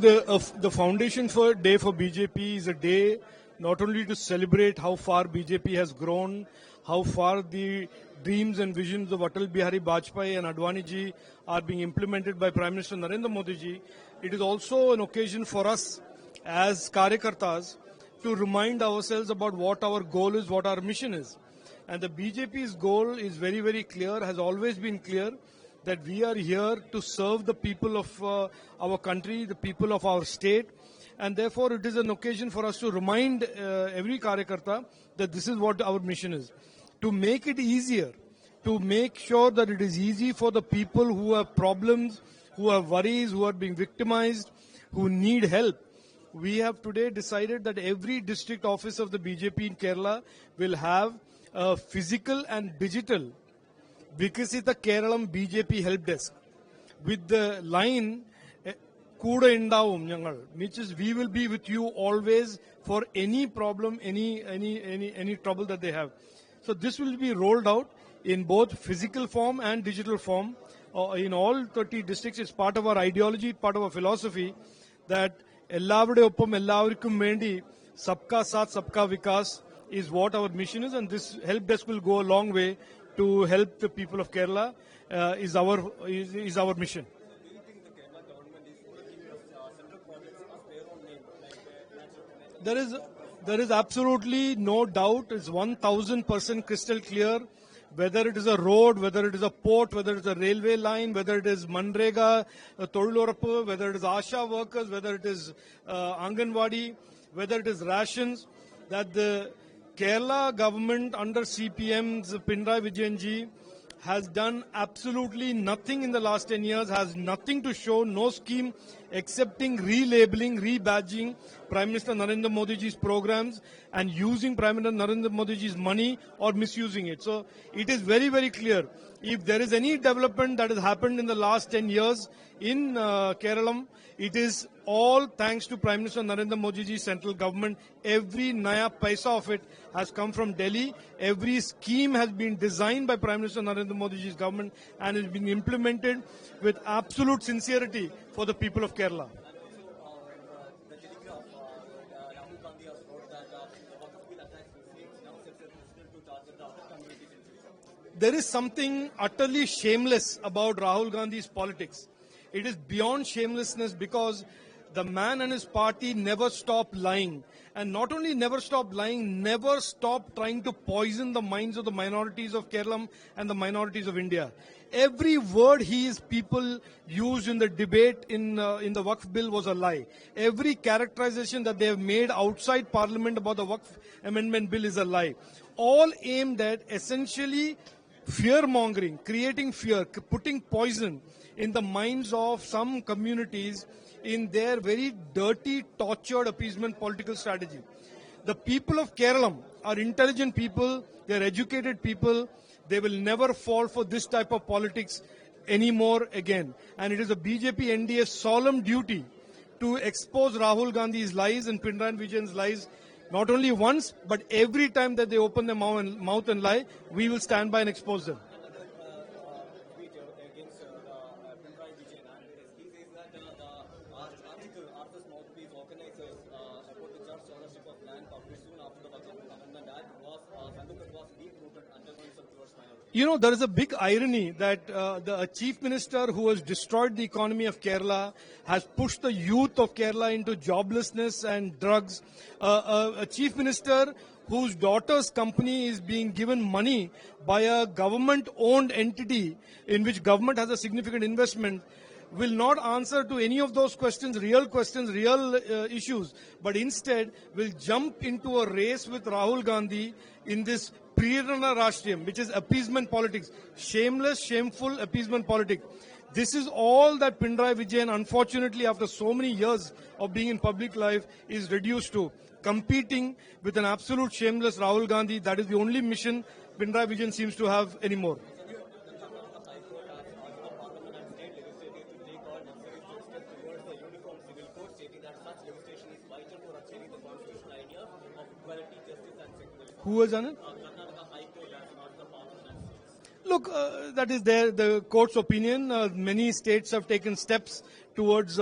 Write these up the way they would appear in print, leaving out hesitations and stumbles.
the foundation for day for BJP is a day not only to celebrate how far BJP has grown, how far the dreams and visions of Atal Bihari Vajpayee and Advani ji are being implemented by Prime Minister Narendra Modi ji. It is also an occasion for us as Karyakartas to remind ourselves about what our goal is, what our mission is. And the BJP's goal is very, very clear, has always been clear, that we are here to serve the people of our country, the people of our state. And therefore, it is an occasion for us to remind every Karyakarta that this is what our mission is. To make it easier, to make sure that it is easy for the people who have problems, who have worries, who are being victimized, who need help. We have today decided that every district office of the BJP in Kerala will have a physical and digital Vikasita Keralam BJP help desk with the line Kuda Indavum Njangal, which is we will be with you always for any problem, any trouble that they have. So this will be rolled out in both physical form and digital form in all 30 districts. It's part of our ideology, part of our philosophy that Ellavade Oppam Ellavarikkum Vendi Sabka Saath Sabka Vikas is what our mission is, and this help desk will go a long way to help the people of Kerala is our mission. Do you think the Kerala government is working with central projects as their own name? There is absolutely no doubt. It's 1000% crystal clear. Whether it is a road, whether it is a port, whether it is a railway line, whether it is Manrega, Tolulorappu, whether it is Asha workers, whether it is Anganwadi, whether it is rations, that the Kerala government under CPM's Pinarayi Vijayan ji has done absolutely nothing in the last 10 years, has nothing to show, no scheme excepting relabeling, rebadging Prime Minister Narendra Modi ji's programs and using Prime Minister Narendra Modi ji's money or misusing it. So it is very, very clear. If there is any development that has happened in the last 10 years in Kerala, it is all thanks to Prime Minister Narendra Modi ji's central government. Every naya paisa of it has come from Delhi. Every scheme has been designed by Prime Minister Narendra Modi ji's government and is being implemented with absolute sincerity for the people of Kerala. The Telegraph, Rahul Gandhi has wrote that Waqf bill attacks Muslims now sets a precedent to target the other communities in Sri. There is something utterly shameless about Rahul Gandhi's politics. It is beyond shamelessness because the man and his party never stop lying. And not only never stop lying, never stop trying to poison the minds of the minorities of Kerala and the minorities of India. Every word his people used in the debate in the Waqf bill was a lie. Every characterization that they have made outside Parliament about the Waqf amendment bill is a lie. All aimed at essentially fear-mongering, creating fear, putting poison in the minds of some communities in their very dirty, tortured appeasement political strategy. The people of Kerala are intelligent people, they are educated people, they will never fall for this type of politics anymore again. And it is a BJP NDA's solemn duty to expose Rahul Gandhi's lies and Pinarayi Vijayan's lies not only once, but every time that they open their mouth and lie, we will stand by and expose them. Tweet against Pinarayi Vijayan, and he says that the article Arthur's Mouthpiece organizers about the church ownership of land published soon after the Waqf Amendment Act was Sandukar was deep-rooted undergoing some towards minority. You know, there is a big irony that the chief minister who has destroyed the economy of Kerala has pushed the youth of Kerala into joblessness and drugs. A chief minister whose daughter's company is being given money by a government-owned entity in which government has a significant investment will not answer to any of those questions, real issues, but instead will jump into a race with Rahul Gandhi in this Prerana Rashtriyam, which is appeasement politics, shameless, shameful appeasement politics. This is all that Pinarayi Vijayan, unfortunately, after so many years of being in public life, is reduced to. Competing with an absolute shameless Rahul Gandhi, that is the only mission Pinarayi Vijayan seems to have anymore. Who has done it? Look, that is the court's opinion. Many states have taken steps towards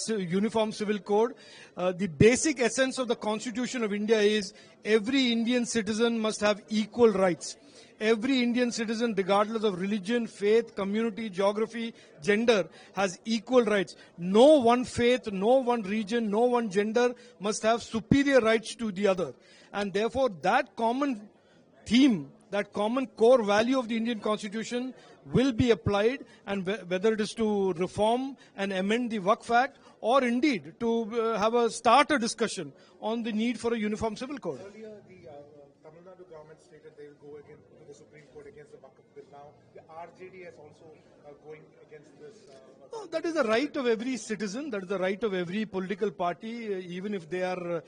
uniform civil code. The basic essence of the Constitution of India is every Indian citizen must have equal rights. Every Indian citizen, regardless of religion, faith, community, geography, gender, has equal rights. No one faith, no one region, no one gender must have superior rights to the other. And therefore, that common theme, that common core value of the Indian Constitution will be applied, and whether it is to reform and amend the Waqf Act, or indeed to start a discussion on the need for a uniform civil code. Earlier, the Tamil Nadu government stated they will go against to the Supreme Court against the Waqf bill. Now, the RJD is also going against this. No, that is the right of every citizen. That is the right of every political party, even if they are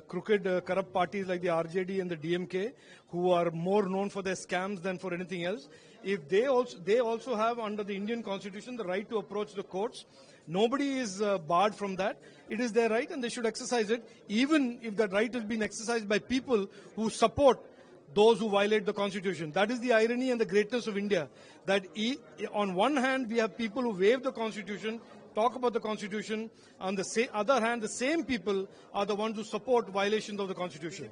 crooked, corrupt parties like the RJD and the DMK, who are more known for their scams than for anything else. If they also have, under the Indian Constitution, the right to approach the courts. Nobody is barred from that. It is their right, and they should exercise it, even if that right has been exercised by people who support those who violate the Constitution. That is the irony and the greatness of India. That on one hand, we have people who waive the Constitution, talk about the Constitution. On the other hand, the same people are the ones who support violations of the Constitution.